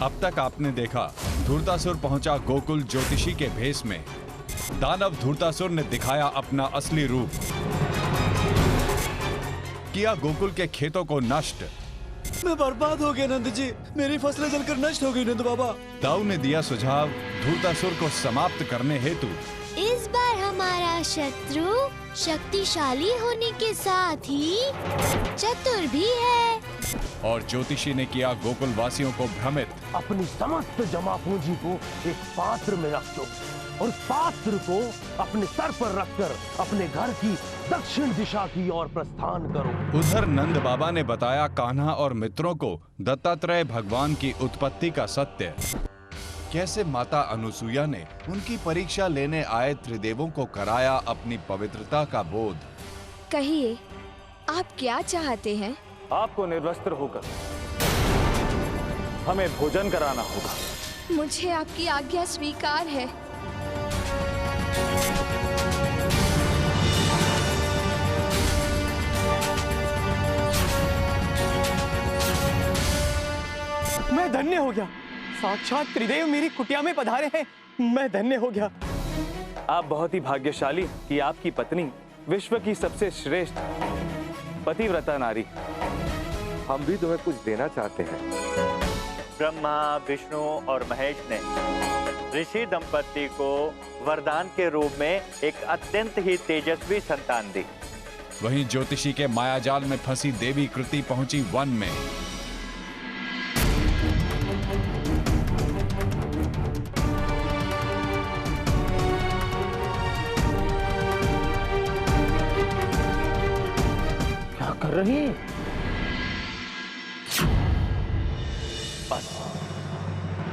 अब तक आपने देखा, धूर्तासुर पहुंचा गोकुल ज्योतिषी के भेष में। दानव धूर्तासुर ने दिखाया अपना असली रूप, किया गोकुल के खेतों को नष्ट। मैं बर्बाद हो गया नंद जी, मेरी फसलें जलकर नष्ट हो गई नंद बाबा। दाऊ ने दिया सुझाव धूर्तासुर को समाप्त करने हेतु। इस बार हमारा शत्रु शक्तिशाली होने के साथ ही चतुर भी है। और ज्योतिषी ने किया गोकुल वासियों को भ्रमित। अपनी समस्त जमा पूंजी को एक पात्र में रख दो और पात्र को अपने सर पर रखकर अपने घर की दक्षिण दिशा की ओर प्रस्थान करो। उधर नंद बाबा ने बताया कान्हा और मित्रों को दत्तात्रेय भगवान की उत्पत्ति का सत्य। कैसे माता अनुसुईया ने उनकी परीक्षा लेने आए त्रिदेवों को कराया अपनी पवित्रता का बोध। कहिए, आप क्या चाहते हैं? आपको निर्वस्त्र होकर हमें भोजन कराना होगा। मुझे आपकी आज्ञा स्वीकार है। मैं धन्य हो गया, साक्षात त्रिदेव मेरी कुटिया में पधारे हैं। मैं धन्य हो गया। आप बहुत ही भाग्यशाली कि आपकी पत्नी विश्व की सबसे श्रेष्ठ पतिव्रता नारी। हम भी तुम्हें कुछ देना चाहते हैं। ब्रह्मा, विष्णु और महेश ने ऋषि दंपति को वरदान के रूप में एक अत्यंत ही तेजस्वी संतान दी। वहीं ज्योतिषी के मायाजाल में फंसी देवी कृति पहुंची वन में। क्या कर रही है? बस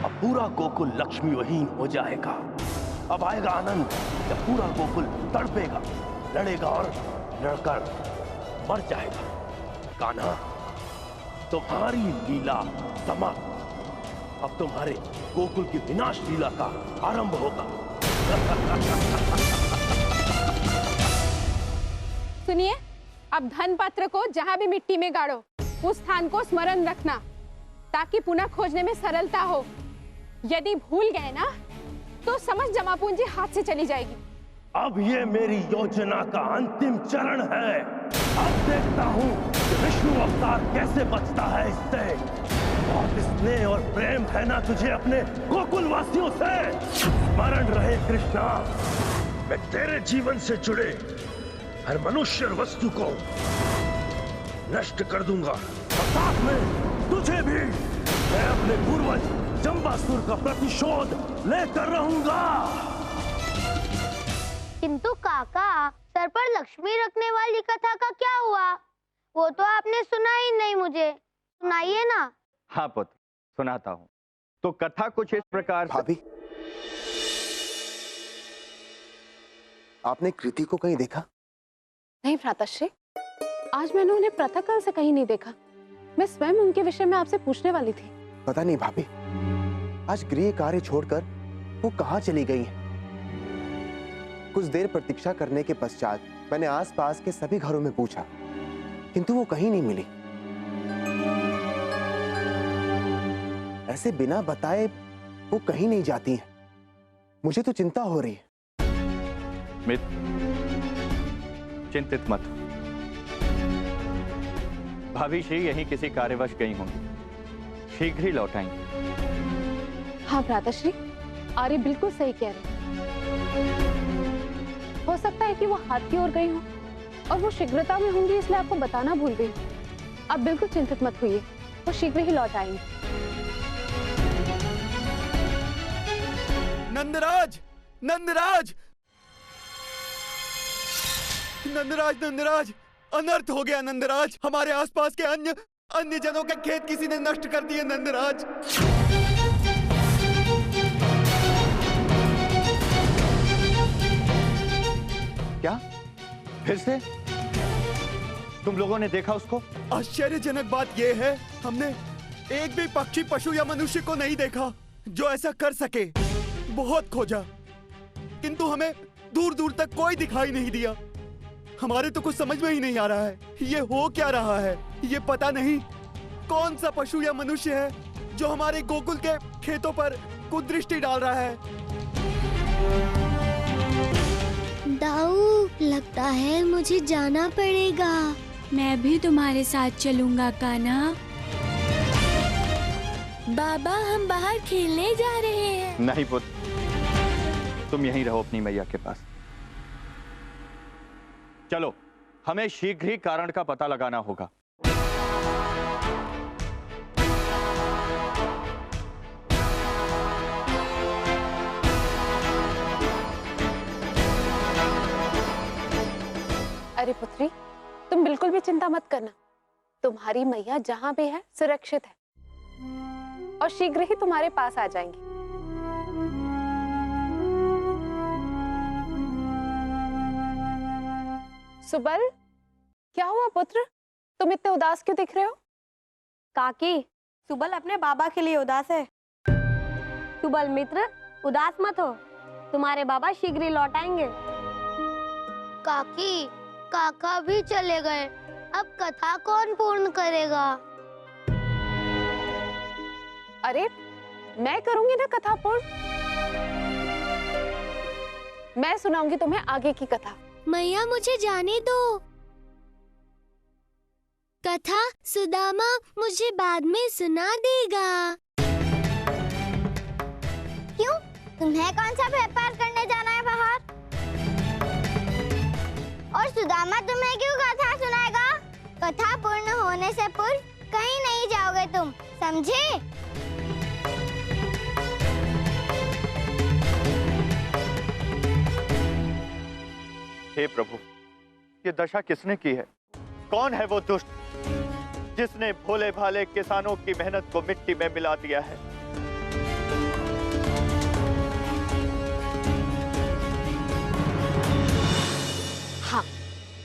अब पूरा गोकुल लक्ष्मी विहीन हो जाएगा। अब आएगा आनंद जब पूरा गोकुल तड़पेगा, लड़ेगा और लड़कर मर जाएगा। कान्हा, तुम्हारी लीला समाप्त। अब तुम्हारे गोकुल की विनाश लीला का आरंभ होगा। सुनिए, अब धन पात्र को जहां भी मिट्टी में गाड़ो, उस स्थान को स्मरण रखना ताकि पुनः खोजने में सरलता हो। यदि भूल गए ना तो समझ जमा पूंजी हाथ से चली जाएगी। अब ये मेरी योजना का अंतिम चरण है। अब देखता हूँ कि विष्णु अवतार कैसे बचता है इससे। बहुत स्नेह और प्रेम है ना तुझे अपने गोकुल वासियों से। स्मरण रहे कृष्णा, मैं तेरे जीवन से जुड़े हर मनुष्य और वस्तु को नष्ट कर दूंगा और साथ में तुझे भी। मैं अपने पूर्वज जंबासुर का प्रतिशोध लेकर रहूंगा। किंतु काका, सर पर लक्ष्मी रखने वाली कथा का क्या हुआ? वो तो आपने सुना ही नहीं। मुझे सुनाइए ना। हाँ पुत्र, सुनाता हूँ। तो कथा कुछ इस प्रकार से। भाभी, आपने कृति को कहीं देखा? नहीं भ्राताश्री, आज मैंने उन्हें प्रातःकाल से कहीं नहीं देखा। मैं स्वयं उनके विषय में आपसे पूछने वाली थी। पता नहीं भाभी, आज गृह कार्य छोड़कर वो कहाँ चली गई हैं? कुछ देर प्रतीक्षा करने के पश्चात मैंने आसपास के सभी घरों में पूछा, किंतु वो कहीं नहीं मिली। ऐसे बिना बताए वो कहीं नहीं जाती हैं। मुझे तो चिंता हो रही है। मित्र, चिंतित मत हो। भाभी श्री यहीं किसी कार्यवश गई होंगी, शीघ्र ही लौट आएंगी। हाँ भ्राताश्री, आर्य बिल्कुल सही कह रहे। हो सकता है कि वो हाथ की ओर गई हो और वो शीघ्रता में होंगी, इसलिए आपको बताना भूल गई। आप बिल्कुल चिंतित मत होइए, वो शीघ्र ही लौट आएंगे। नंदराज, नंदराज, नंदराज, नंदराज, अनर्थ हो गया नंदराज। हमारे आसपास के अन्य जनों के खेत किसी ने नष्ट कर दिए नंदराज। क्या? फिर से? तुम लोगों ने देखा उसको? आश्चर्यजनक बात यह है, हमने एक भी पक्षी, पशु या मनुष्य को नहीं देखा जो ऐसा कर सके। बहुत खोजा, किंतु हमें दूर दूर तक कोई दिखाई नहीं दिया। हमारे तो कुछ समझ में ही नहीं आ रहा है, ये हो क्या रहा है। ये पता नहीं कौन सा पशु या मनुष्य है जो हमारे गोकुल के खेतों पर कुदृष्टि डाल रहा है। दाऊ, लगता है मुझे जाना पड़ेगा। मैं भी तुम्हारे साथ चलूंगा कान्हा। बाबा, हम बाहर खेलने जा रहे हैं। नहीं पुत्र, तुम यहीं रहो अपनी मैया के पास। चलो, हमें शीघ्र ही कारण का पता लगाना होगा। अरे पुत्री, तुम बिल्कुल भी चिंता मत करना। तुम्हारी मैया जहां भी है सुरक्षित है और शीघ्र ही तुम्हारे पास आ जाएंगी। सुबल, क्या हुआ पुत्र? तुम इतने उदास क्यों दिख रहे हो? काकी, सुबल अपने बाबा के लिए उदास है। सुबल मित्र, उदास मत हो, तुम्हारे बाबा शीघ्र ही लौट आएंगे। काकी, काका भी चले गए, अब कथा कौन पूर्ण करेगा? अरे, मैं करूंगी ना कथा पूर्ण। मैं सुनाऊंगी तुम्हें आगे की कथा। मैया, मुझे जाने दो। कथा सुदामा मुझे बाद में सुना देगा। क्यों? तुम्हें कौन सा व्यापार करने जाना है बाहर? और सुदामा तुम्हें क्यों कथा सुनाएगा? कथा पूर्ण होने से पूर्व कहीं नहीं जाओगे तुम, समझे? हे प्रभु, ये दशा किसने की है? कौन है वो दुष्ट जिसने भोले भाले किसानों की मेहनत को मिट्टी में मिला दिया है? हाँ,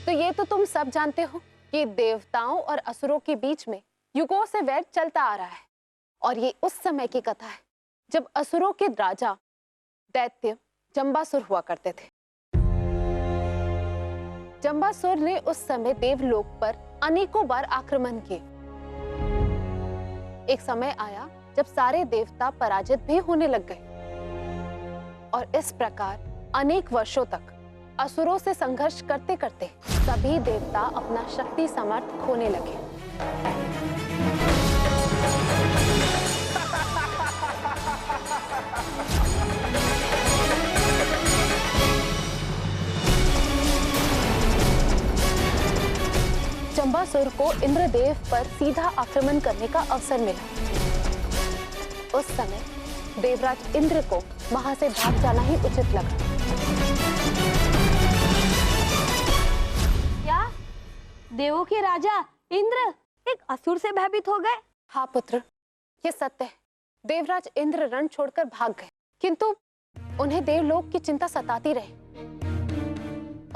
तो ये तो तुम सब जानते हो कि देवताओं और असुरों के बीच में युगों से वैर चलता आ रहा है। और ये उस समय की कथा है जब असुरों के राजा दैत्य जंबासुर हुआ करते थे। जंबासुर ने उस समय देवलोक पर अनेकों बार आक्रमण किए। एक समय आया जब सारे देवता पराजित भी होने लग गए और इस प्रकार अनेक वर्षों तक असुरों से संघर्ष करते करते सभी देवता अपना शक्ति सामर्थ खोने लगे। जंबासुर को इंद्रदेव पर सीधा आक्रमण करने का अवसर मिला। उस समय देवराज इंद्र को वहां से भाग जाना ही उचित लगा। क्या देवों के राजा इंद्र एक असुर से भयभीत हो गए? हाँ पुत्र, ये सत्य है। देवराज इंद्र रण छोड़कर भाग गए, किंतु उन्हें देवलोक की चिंता सताती रही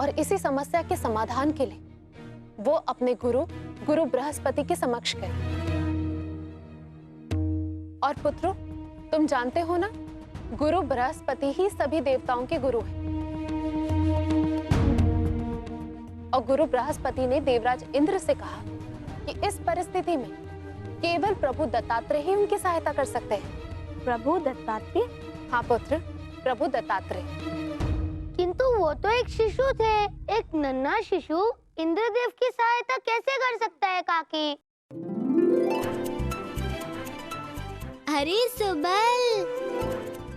और इसी समस्या के समाधान के लिए वो अपने गुरु बृहस्पति के समक्ष गए। और पुत्रों, तुम जानते हो ना, गुरु बृहस्पति ही सभी देवताओं के गुरु हैं। और गुरु बृहस्पति ने देवराज इंद्र से कहा कि इस परिस्थिति में केवल प्रभु दत्तात्रेय ही उनकी सहायता कर सकते हैं। प्रभु दत्तात्रेय? हाँ पुत्र, प्रभु दत्तात्रेय। किंतु वो तो एक शिशु थे। एक नन्हा शिशु इंद्रदेव की सहायता कैसे कर सकता है काकी? अरे सुबल,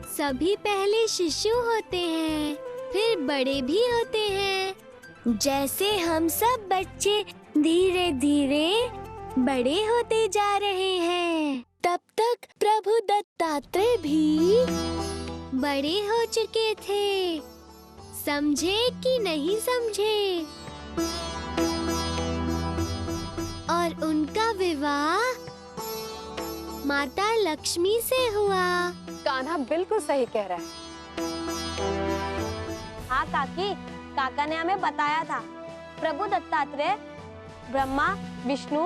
सभी पहले शिशु होते हैं, फिर बड़े भी होते हैं। जैसे हम सब बच्चे धीरे धीरे बड़े होते जा रहे हैं, तब तक प्रभु दत्तात्रेय भी बड़े हो चुके थे। समझे कि नहीं समझे? और उनका विवाह माता लक्ष्मी से हुआ। कान्हा बिल्कुल सही कह रहा है। हाँ काकी, काका ने हमें बताया था। प्रभु दत्तात्रेय ब्रह्मा, विष्णु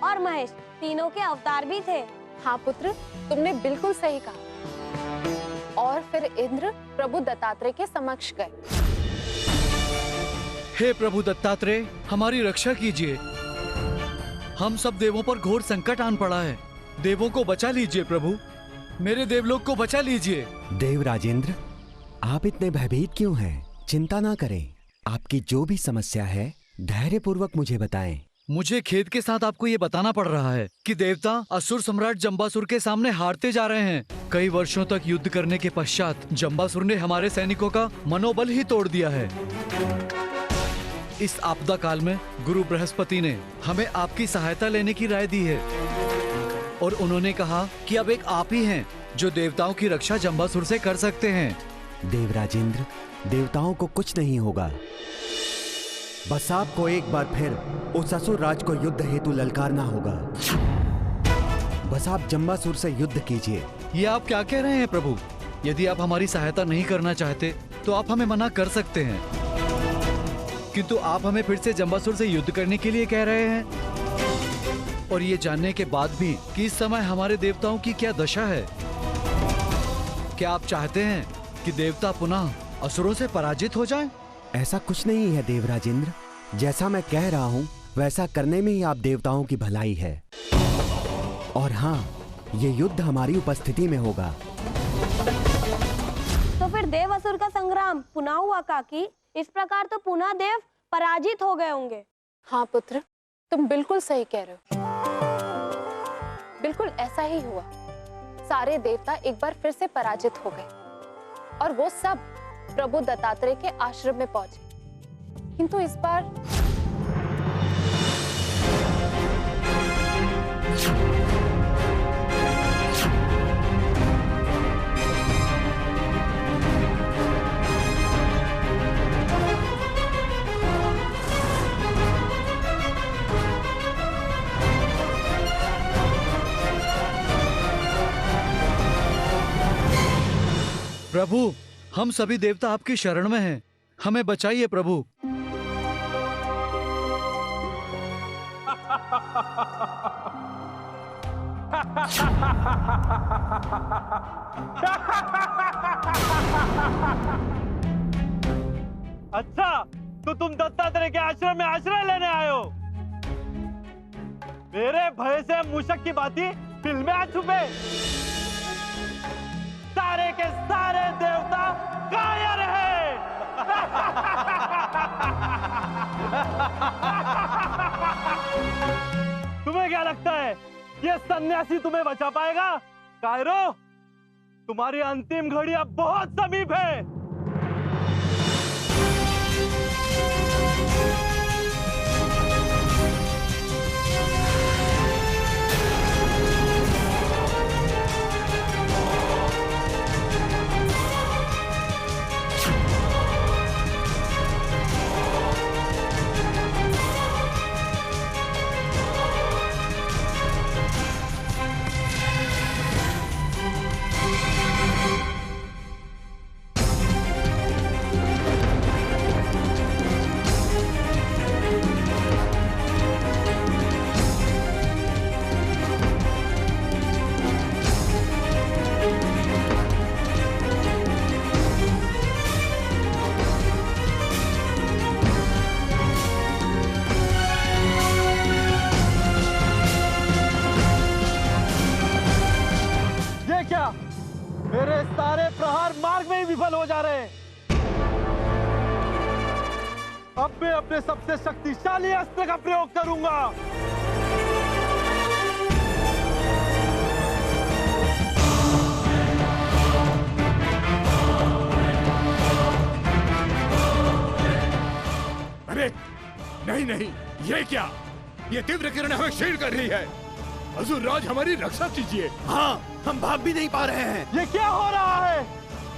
और महेश तीनों के अवतार भी थे। हाँ पुत्र, तुमने बिल्कुल सही कहा। और फिर इंद्र प्रभु दत्तात्रेय के समक्ष गए। हे प्रभु दत्तात्रेय, हमारी रक्षा कीजिए। हम सब देवों पर घोर संकट आन पड़ा है। देवों को बचा लीजिए प्रभु, मेरे देवलोक को बचा लीजिए। देव राजेंद्र, आप इतने भयभीत क्यों हैं? चिंता ना करें। आपकी जो भी समस्या है धैर्यपूर्वक मुझे बताएं। मुझे खेद के साथ आपको ये बताना पड़ रहा है कि देवता असुर सम्राट जम्बासुर के सामने हारते जा रहे हैं। कई वर्षों तक युद्ध करने के पश्चात जम्बासुर ने हमारे सैनिकों का मनोबल ही तोड़ दिया है। इस आपदा काल में गुरु बृहस्पति ने हमें आपकी सहायता लेने की राय दी है और उन्होंने कहा कि अब एक आप ही हैं जो देवताओं की रक्षा जम्बासुर से कर सकते हैं। देव राजेंद्र, देवताओं को कुछ नहीं होगा। बस आपको एक बार फिर उस असुर राज को युद्ध हेतु ललकारना होगा। बस आप जम्बासुर से युद्ध कीजिए। ये आप क्या कह रहे हैं प्रभु? यदि आप हमारी सहायता नहीं करना चाहते तो आप हमें मना कर सकते हैं, किंतु आप हमें फिर से जम्बासुर से युद्ध करने के लिए कह रहे हैं, और ये जानने के बाद भी कि इस समय हमारे देवताओं की क्या दशा है। क्या आप चाहते हैं कि देवता पुनः असुरों से पराजित हो जाएं? ऐसा कुछ नहीं है देव राजेंद्र। जैसा मैं कह रहा हूँ वैसा करने में ही आप देवताओं की भलाई है। और हाँ, ये युद्ध हमारी उपस्थिति में होगा। तो फिर देव असुर का संग्राम पुनः हुआ काकी। इस प्रकार तो पुनः देव पराजित हो गए होंगे। हाँ पुत्र, तुम बिल्कुल सही कह रहे हो। बिल्कुल ऐसा ही हुआ। सारे देवता एक बार फिर से पराजित हो गए और वो सब प्रभु दत्तात्रेय के आश्रम में पहुंचे। किंतु इस बार प्रभु, हम सभी देवता आपकी शरण में हैं। हमें बचाइए प्रभु। अच्छा, तो तुम दत्तात्रेय के आश्रम में आश्रय लेने आए हो? मेरे भय से मूषक की भांति दिल में आ छुपे। सारे के सारे देवता कायर हैं। तुम्हें क्या लगता है ये सन्यासी तुम्हें बचा पाएगा? कायरो, तुम्हारी अंतिम घड़ी अब बहुत समीप है। मेरे सारे प्रहार मार्ग में ही विफल हो जा रहे हैं। अब मैं अपने सबसे शक्तिशाली अस्त्र का प्रयोग करूंगा। अरे नहीं नहीं, ये क्या? ये तीव्र किरण हमें क्षीण कर रही है। असुर राज, हमारी रक्षा कीजिए। हाँ, हम भाग भी नहीं पा रहे हैं। ये क्या हो रहा है?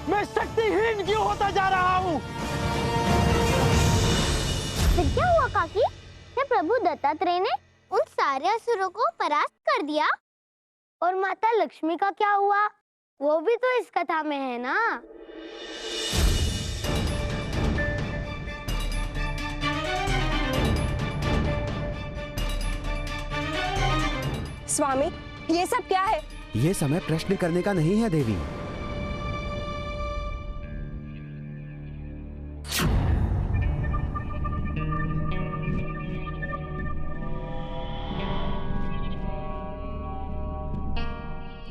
मैं शक्तिहीन क्यों होता जा रहा हूँ? फिर क्या हुआ काकी? क्या प्रभु दत्तात्रेय ने उन सारे असुरों को परास्त कर दिया? और माता लक्ष्मी का क्या हुआ? वो भी तो इस कथा में है ना। स्वामी, ये सब क्या है? ये समय प्रश्न करने का नहीं है देवी।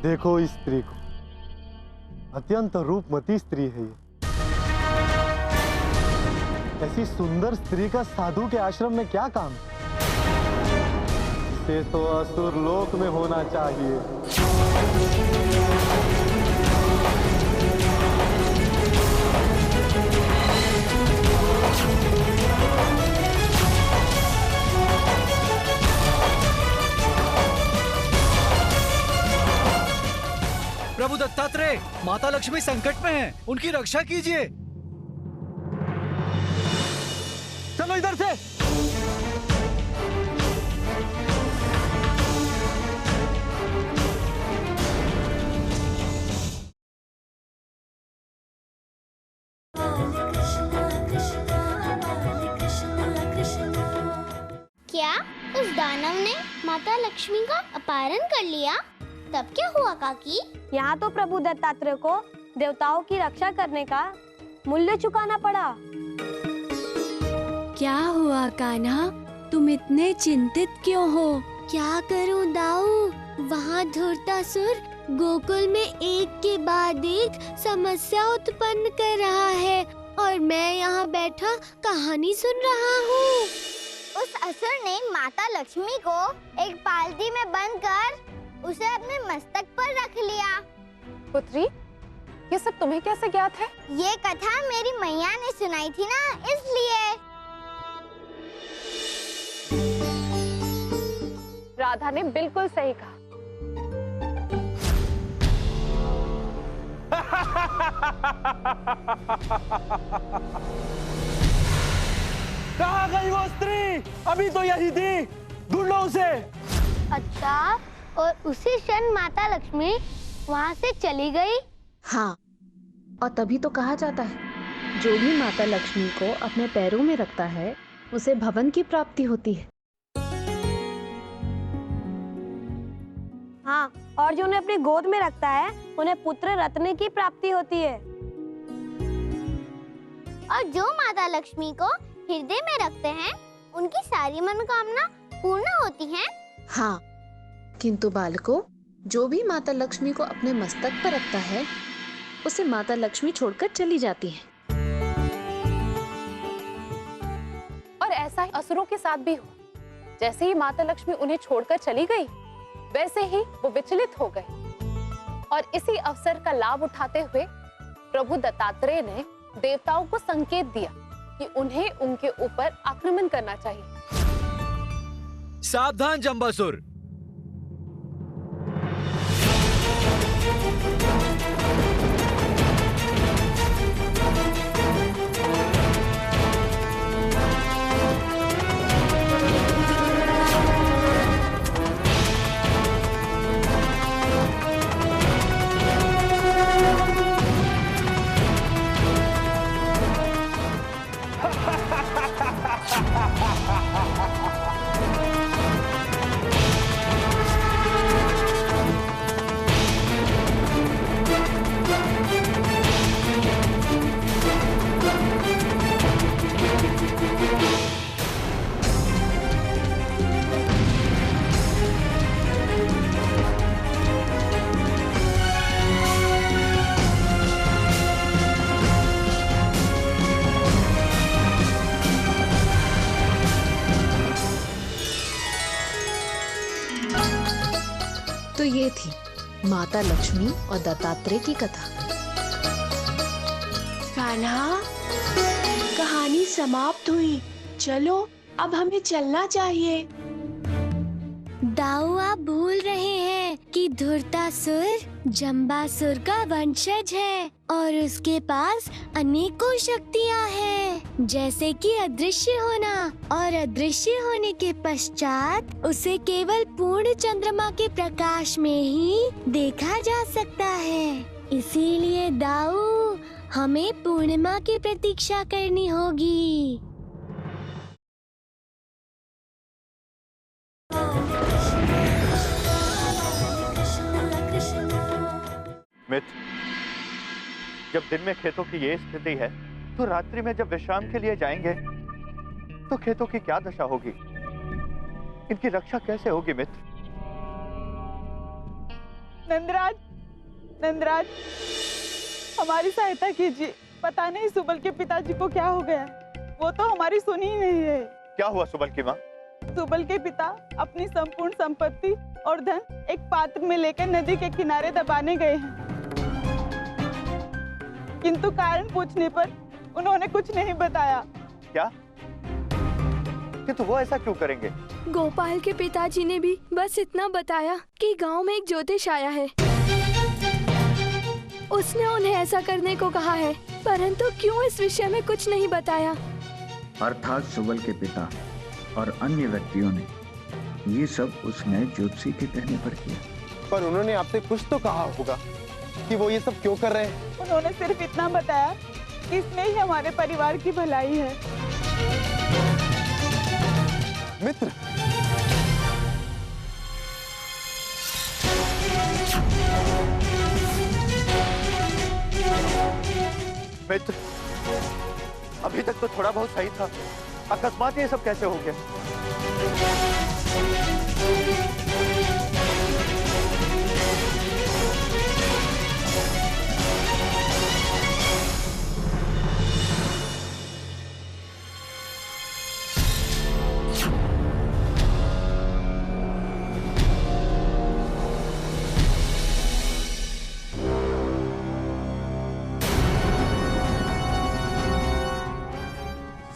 देखो इस स्त्री को, अत्यंत रूपमती स्त्री है ये। ऐसी सुंदर स्त्री का साधु के आश्रम में क्या काम? इसे तो असुर लोक में होना चाहिए। प्रभु दत्तात्रेय, माता लक्ष्मी संकट में हैं, उनकी रक्षा कीजिए। चलो इधर से। क्या उस दानव ने माता लक्ष्मी का अपहरण कर लिया? तब क्या हुआ काकी? यहाँ तो प्रभु दत्तात्रेय को देवताओं की रक्षा करने का मूल्य चुकाना पड़ा। क्या हुआ कान्हा, तुम इतने चिंतित क्यों हो? क्या करूं दाऊ, वहाँ धूर्तासुर गोकुल में एक के बाद एक समस्या उत्पन्न कर रहा है और मैं यहाँ बैठा कहानी सुन रहा हूँ। उस असुर ने माता लक्ष्मी को एक बाल्टी में बंद कर उसे अपने मस्तक पर रख लिया। पुत्री, ये सब तुम्हें कैसे ज्ञात है? ये कथा मेरी मैया ने सुनाई थी ना, इसलिए। राधा ने बिल्कुल सही कहा। कहाँ गई वो स्त्री? अभी तो यही थी, ढूंढो उसे। अच्छा, और उसी क्षण माता लक्ष्मी वहाँ से चली गई? हाँ, और तभी तो कहा जाता है, जो भी माता लक्ष्मी को अपने पैरों में रखता है उसे भवन की प्राप्ति होती है। हाँ, और जो उन्हें अपनी गोद में रखता है उन्हें पुत्र रत्न की प्राप्ति होती है। और जो माता लक्ष्मी को हृदय में रखते हैं उनकी सारी मनोकामना पूर्ण होती हैं। हाँ, किंतु बालकों, जो भी माता लक्ष्मी को अपने मस्तक पर रखता है उसे माता लक्ष्मी छोड़कर चली जाती है। और ऐसा ही असुरों के साथ भी हुआ। जैसे ही माता लक्ष्मी उन्हें छोड़कर चली गई, वैसे ही वो विचलित हो गए। और इसी अवसर का लाभ उठाते हुए प्रभु दत्तात्रेय ने देवताओं को संकेत दिया कि उन्हें उनके ऊपर आक्रमण करना चाहिए। सावधान जंबासुर! तो ये थी माता लक्ष्मी और दत्तात्रेय की कथा। कान्हा, कहानी समाप्त हुई। चलो अब हमें चलना चाहिए। दाऊ, आप भूल रहे हैं कि धूर्तासुर जंबासुर का वंशज है और उसके पास अनेकों शक्तियाँ हैं, जैसे कि अदृश्य होना, और अदृश्य होने के पश्चात उसे केवल पूर्ण चंद्रमा के प्रकाश में ही देखा जा सकता है। इसीलिए दाऊ, हमें पूर्णिमा की प्रतीक्षा करनी होगी। मित्र, जब दिन में खेतों की ये स्थिति है, तो रात्रि में जब विश्राम के लिए जाएंगे तो खेतों की क्या दशा होगी? इनकी रक्षा कैसे होगी मित्र? नंदराज, नंदराज, हमारी सहायता कीजिए। पता नहीं सुबल के पिताजी को क्या हो गया। वो तो हमारी सुनी ही नहीं है। क्या हुआ सुबल की माँ? सुबल के पिता अपनी संपूर्ण संपत्ति और धन एक पात्र में लेकर नदी के किनारे दबाने गए हैं, किंतु कारण पूछने पर उन्होंने कुछ नहीं बताया। क्या? किंतु वो ऐसा क्यों करेंगे? गोपाल के पिताजी ने भी बस इतना बताया कि गांव में एक ज्योतिष आया है, उसने उन्हें ऐसा करने को कहा है, परंतु क्यों इस विषय में कुछ नहीं बताया। अर्थात सुबल के पिता और अन्य व्यक्तियों ने ये सब उस नए ज्योतिषी के कहने पर किया। पर उन्होंने आपसे कुछ तो कहा होगा कि वो ये सब क्यों कर रहे हैं। उन्होंने सिर्फ इतना बताया कि इसमें ही हमारे परिवार की भलाई है। मित्र, मित्र, अभी तक तो थोड़ा बहुत सही था, अकस्मात ये सब कैसे हो गया?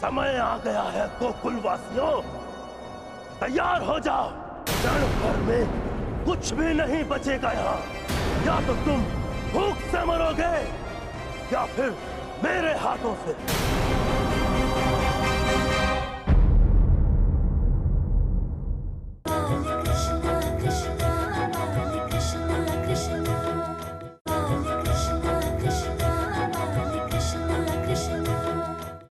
समय आ गया है गोकुल वासियों, तैयार हो जाओ। क्षण भर में कुछ भी नहीं बचेगा यहाँ। या तो तुम भूख से मरोगे या फिर मेरे हाथों से।